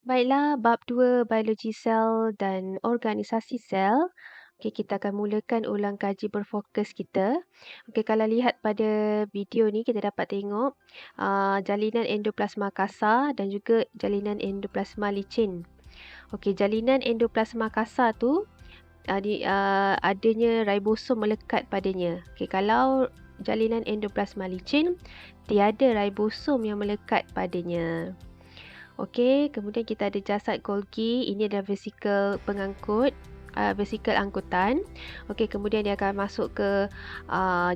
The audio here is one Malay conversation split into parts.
Baiklah, bab 2 biologi sel dan organisasi sel. Okey, kita akan mulakan ulang kaji berfokus kita. Okey, kalau lihat pada video ni kita dapat tengok jalinan endoplasma kasar dan juga jalinan endoplasma licin. Okey, jalinan endoplasma kasar tu adanya ribosom melekat padanya. Okey, kalau jalinan endoplasma licin tiada ribosom yang melekat padanya. Okey, kemudian kita ada jasad Golgi. Ini adalah vesikel pengangkut, vesikel angkutan. Okey, kemudian dia akan masuk ke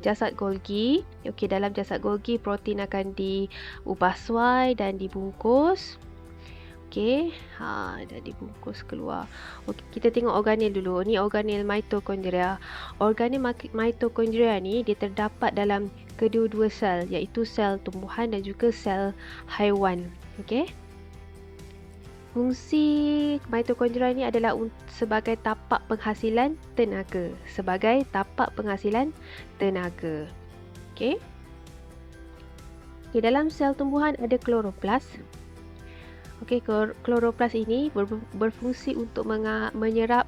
jasad Golgi. Okey, dalam jasad Golgi protein akan diubah suai dan dibungkus. Okey, dah dibungkus keluar. Okey, kita tengok organel dulu. Ni organel mitokondria. Organel mitokondria ni dia terdapat dalam kedua-dua sel, iaitu sel tumbuhan dan juga sel haiwan. Okey. Fungsi mitokondria ni adalah sebagai tapak penghasilan tenaga. Sebagai tapak penghasilan tenaga. Okey. Okey, dalam sel tumbuhan ada kloroplas. Okey, kloroplas ini berfungsi untuk menyerap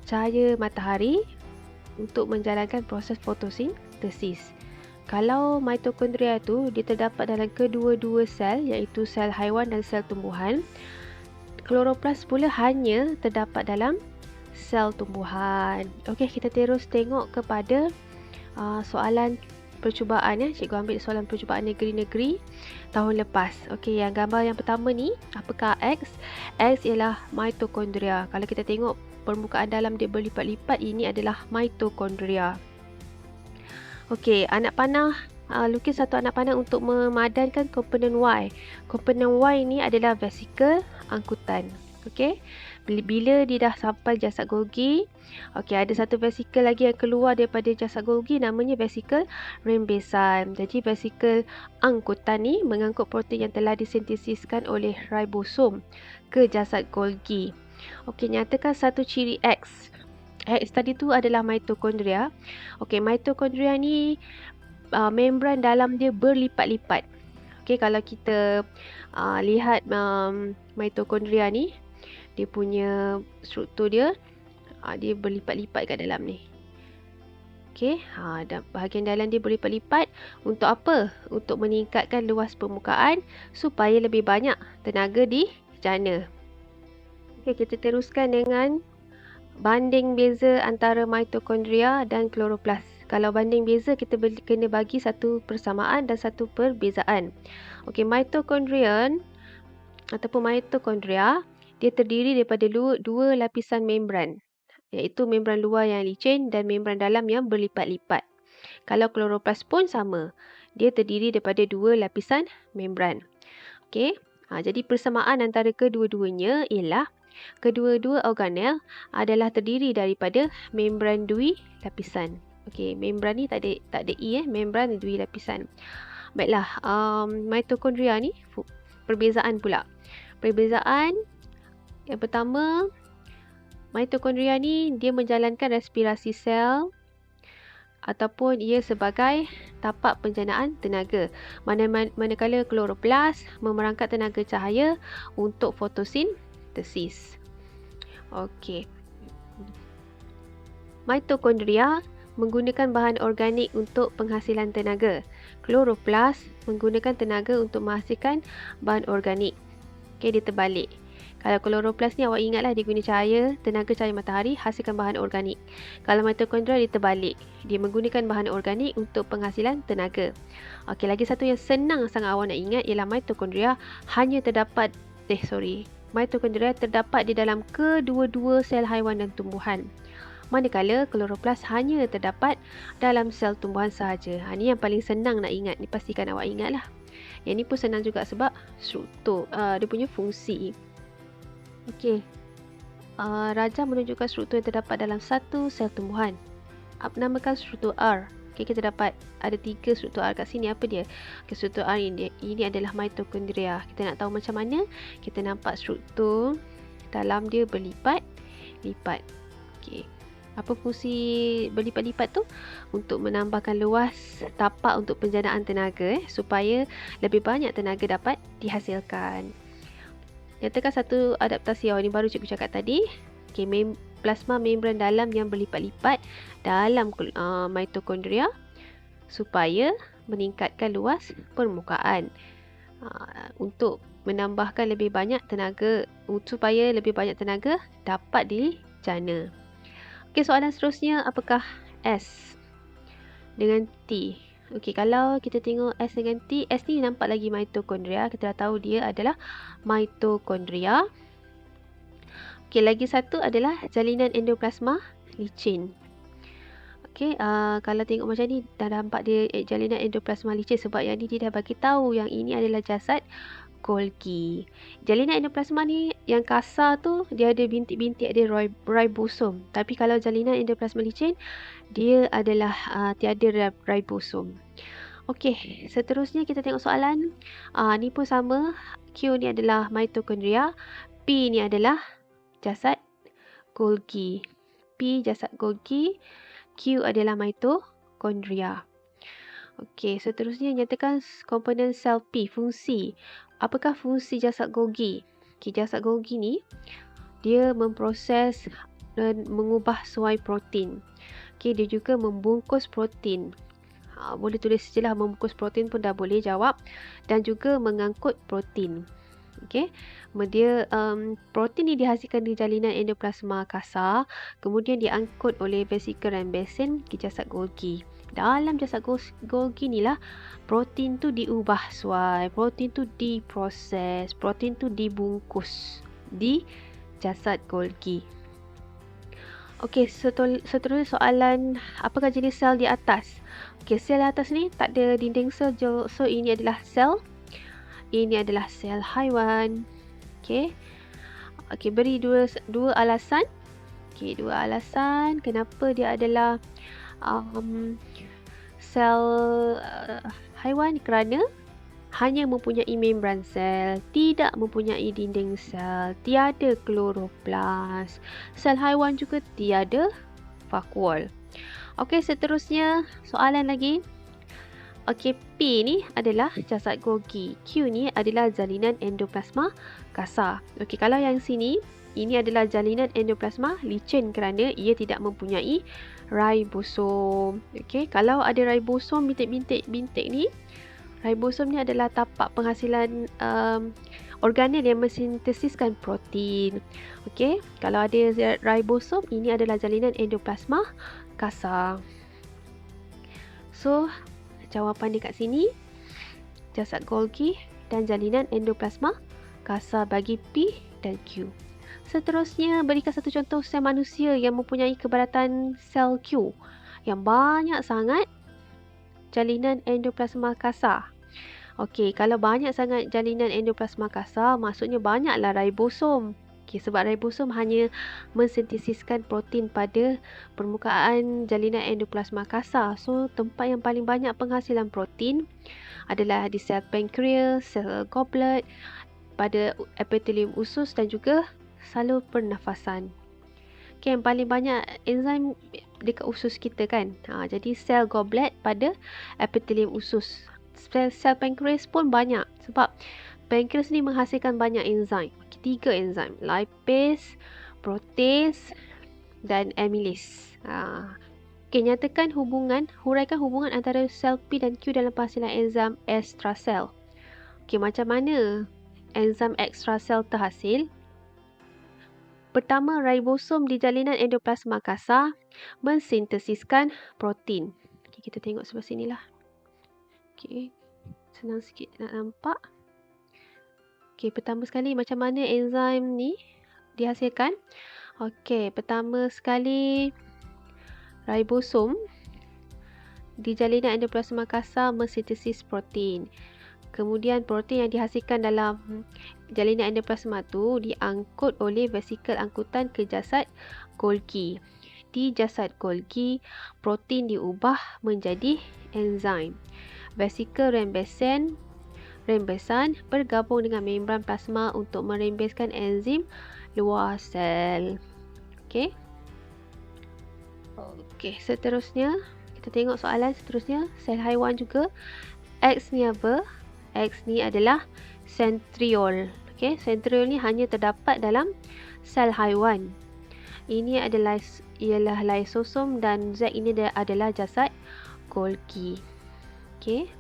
cahaya matahari untuk menjalankan proses fotosintesis. Kalau mitokondria tu dia terdapat dalam kedua-dua sel, iaitu sel haiwan dan sel tumbuhan. Kloroplas pula hanya terdapat dalam sel tumbuhan. Okey, kita terus tengok kepada soalan percubaan ya. Cikgu ambil soalan percubaan negeri-negeri tahun lepas. Okey, yang gambar yang pertama ni, apakah X? X ialah mitokondria. Kalau kita tengok permukaan dalam dia berlipat-lipat, ini adalah mitokondria. Okey, anak panah. Lukis satu anak panah untuk memadankan komponen Y. Komponen Y ini adalah vesikel angkutan. Okey. Bila dia dah sampai jasad Golgi, okey, ada satu vesikel lagi yang keluar daripada jasad Golgi, namanya vesikel rembesan. Jadi vesikel angkutan ni mengangkut protein yang telah disintesiskan oleh ribosom ke jasad Golgi. Okey, nyatakan satu ciri X. X tadi tu adalah mitokondria. Okey, mitokondria ni membran dalam dia berlipat-lipat. Okey, kalau kita lihat mitokondria ni, dia punya struktur dia, dia berlipat-lipat kat dalam ni. Okey, dan bahagian dalam dia berlipat-lipat untuk apa? Untuk meningkatkan luas permukaan supaya lebih banyak tenaga dijana. Okey, kita teruskan dengan banding beza antara mitokondria dan kloroplas. Kalau banding beza, kita kena bagi satu persamaan dan satu perbezaan. Okey, mitokondria, dia terdiri daripada dua lapisan membran, iaitu membran luar yang licin dan membran dalam yang berlipat-lipat. Kalau kloroplas pun sama, dia terdiri daripada dua lapisan membran. Okey, jadi persamaan antara kedua-duanya ialah kedua-dua organel adalah terdiri daripada membran dui lapisan. Okey, membran ni tak ada E membran dui lapisan. Baiklah, mitokondria ni perbezaan pula. Perbezaan yang pertama, mitokondria ni dia menjalankan respirasi sel ataupun ia sebagai tapak penjanaan tenaga. Manakala kloroplas memerangkat tenaga cahaya untuk fotosintesis. Okey. Mitokondria menggunakan bahan organik untuk penghasilan tenaga. Kloroplas menggunakan tenaga untuk menghasilkan bahan organik. Okey, dia terbalik. Kalau kloroplas ni awak ingatlah dia guna tenaga cahaya matahari hasilkan bahan organik. Kalau mitokondria dia terbalik. Dia menggunakan bahan organik untuk penghasilan tenaga. Okey, lagi satu yang senang sangat awak nak ingat ialah mitokondria mitokondria terdapat di dalam kedua-dua sel haiwan dan tumbuhan. Manakala kloroplas hanya terdapat dalam sel tumbuhan sahaja. Ini yang paling senang nak ingat. Ni pastikan awak ingat lah. Yang ni pun senang juga sebab struktur, dia punya fungsi. Okey. Rajah menunjukkan struktur yang terdapat dalam satu sel tumbuhan. Namakan struktur R. Okey, kita dapat ada 3 struktur R kat sini. Apa dia? Okay, struktur R ini adalah mitokondria. Kita nak tahu macam mana? Kita nampak struktur dalam dia berlipat-lipat. Okey. Apa fungsi berlipat-lipat tu? Untuk menambahkan luas tapak untuk penjanaan tenaga supaya lebih banyak tenaga dapat dihasilkan. Nyatakan satu adaptasi. Ini baru cikgu cakap tadi. Okay, plasma membran dalam yang berlipat-lipat dalam mitokondria supaya meningkatkan luas permukaan. Untuk menambahkan lebih banyak tenaga, supaya lebih banyak tenaga dapat dijana. Okey, soalan seterusnya, apakah S dengan T? Okey, kalau kita tengok S dengan T, S ni nampak lagi mitokondria. Kita dah tahu dia adalah mitokondria. Okey, lagi satu adalah jalinan endoplasma licin. Okey, kalau tengok macam ni dah nampak dia jalinan endoplasma licin, sebab yang ni dia dah bagi tahu yang ini adalah jasad Golgi. Jalinan endoplasma ni yang kasar tu dia ada bintik-bintik, ada ribosom. Tapi kalau jalinan endoplasma licin dia adalah tiada ribosom. Okey, seterusnya kita tengok soalan. Ni pun sama. Q ni adalah mitokondria, P ni adalah jasad Golgi. P jasad Golgi, Q adalah mitokondria. Okey, seterusnya nyatakan komponen sel P, fungsi. Apakah fungsi jasad Golgi? Okey, jasad Golgi ni dia memproses dan mengubah suai protein. Okey, dia juga membungkus protein. Boleh tulis je lah, membungkus protein pun dah boleh jawab. Dan juga mengangkut protein. Okey, dia protein ni dihasilkan di jalinan endoplasma kasar, kemudian diangkut oleh vesikel dan basin ke jasad Golgi. Dalam jasad Golgi ni lah protein tu diubah suai, protein tu diproses, protein tu dibungkus di jasad Golgi. Okey, seterusnya soalan, apakah jenis sel di atas? Okey, sel di atas ni tak ada dinding sel, so ini adalah sel. Ini adalah sel haiwan. Okey. Okey, beri dua alasan. Okey, dua alasan kenapa dia adalah sel haiwan, kerana hanya mempunyai membran sel, tidak mempunyai dinding sel, tiada kloroplas. Sel haiwan juga tiada vakuol. Okey, seterusnya soalan lagi. Okey, P ni adalah jasad Golgi. Q ni adalah jalinan endoplasma kasar. Okey, kalau yang sini, ini adalah jalinan endoplasma licin kerana ia tidak mempunyai ribosom. Okey, kalau ada ribosom, bintik-bintik ni, ribosom ni adalah tapak penghasilan organel yang mensintesiskan protein. Okey, kalau ada ribosom, ini adalah jalinan endoplasma kasar. So, jawapan dekat sini, jasad Golgi dan jalinan endoplasma kasar bagi P dan Q. Seterusnya, berikan satu contoh sel manusia yang mempunyai keberatan sel Q yang banyak sangat jalinan endoplasma kasar. Okey, kalau banyak sangat jalinan endoplasma kasar, maksudnya banyaklah ribosom. Okey, sebab ribosom hanya mensintesiskan protein pada permukaan jalinan endoplasma kasar. So, tempat yang paling banyak penghasilan protein adalah di sel pankreas, sel goblet, pada epitelium usus dan juga salur pernafasan. Okey, yang paling banyak enzim dekat usus kita kan. Jadi sel goblet pada epitelium usus. Sel pankreas pun banyak sebab pankreas ni menghasilkan banyak enzim. 3 enzim, lipase, protease dan amylase. Okey, huraikan hubungan antara sel P dan Q dalam penghasilan enzim extrasel. Okey, macam mana enzim extrasel terhasil? Pertama, ribosom di jalinan endoplasma kasar mensintesiskan protein. Okey, kita tengok sebelah sini lah. Okey, senang sikit nak nampak. Okey, pertama sekali macam mana enzim ni dihasilkan? Okey, pertama sekali ribosom di jalinan endoplasma kasar mensintesis protein. Kemudian protein yang dihasilkan dalam jalinan endoplasma tu diangkut oleh vesikel angkutan ke jasad Golgi. Di jasad Golgi, protein diubah menjadi enzim. Vesikel rembesan bergabung dengan membran plasma untuk merembeskan enzim luar sel. Okey. Okey, seterusnya kita tengok soalan seterusnya, sel haiwan juga. X ni apa? X ni adalah centriole. Okey, sentriol ni hanya terdapat dalam sel haiwan. Ini ialah lysosom dan Z ini adalah jasad Golgi. Okey.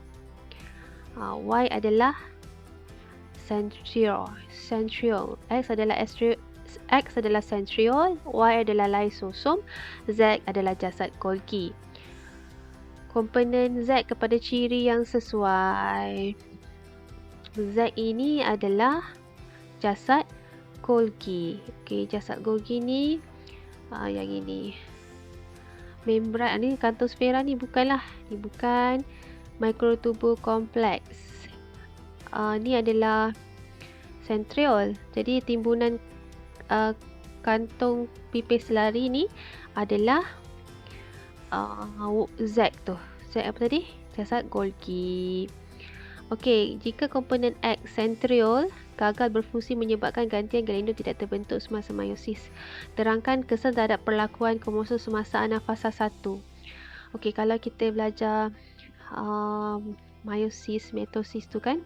Y adalah centriole. X adalah centriole, Y adalah lysosom, Z adalah jasad Golgi. Komponen Z kepada ciri yang sesuai. Z ini adalah jasad Golgi. Okey, jasad Golgi ni yang ini. Membran ni kantosfera ni bukanlah. Ni bukan mikrotubul kompleks. Ni adalah centriole. Jadi timbunan kantong pipis selari ni adalah Z tu. Z apa tadi? Jasad Golgi. Okey, jika komponen X centriole gagal berfungsi menyebabkan gantian glandul tidak terbentuk semasa meiosis. Terangkan kesan terhadap perlakuan kromosom semasa anafasa 1. Okey, kalau kita belajar meiosis, mitosis tu kan,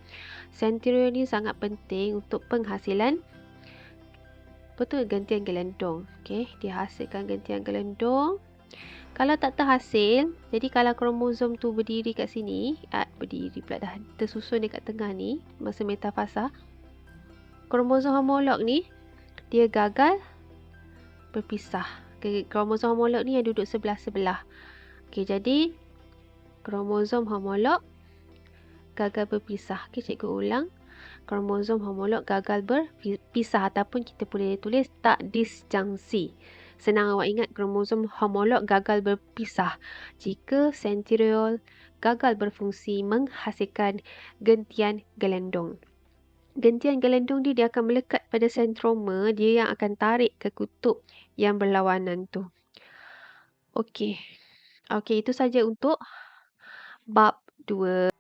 centriole ni sangat penting untuk penghasilan gantian gelendong. Okey, dia hasilkan gantian gelendong. Kalau tak terhasil, jadi kalau kromosom tu berdiri kat sini, berdiri pula dah, tersusun dekat tengah ni masa metafasa, kromosom homolog ni dia gagal berpisah. Kromosom homolog ni yang duduk sebelah-sebelah. Okey, jadi kromosom homolog gagal berpisah. Okey, cikgu ulang. Kromosom homolog gagal berpisah ataupun kita boleh tulis tak disjungsi. Senang awak ingat, kromosom homolog gagal berpisah jika centriole gagal berfungsi menghasilkan gentian gelendong. Gentian gelendong dia akan melekat pada sentroma, dia yang akan tarik ke kutub yang berlawanan tu. Okey. Okey, itu saja untuk bab 2.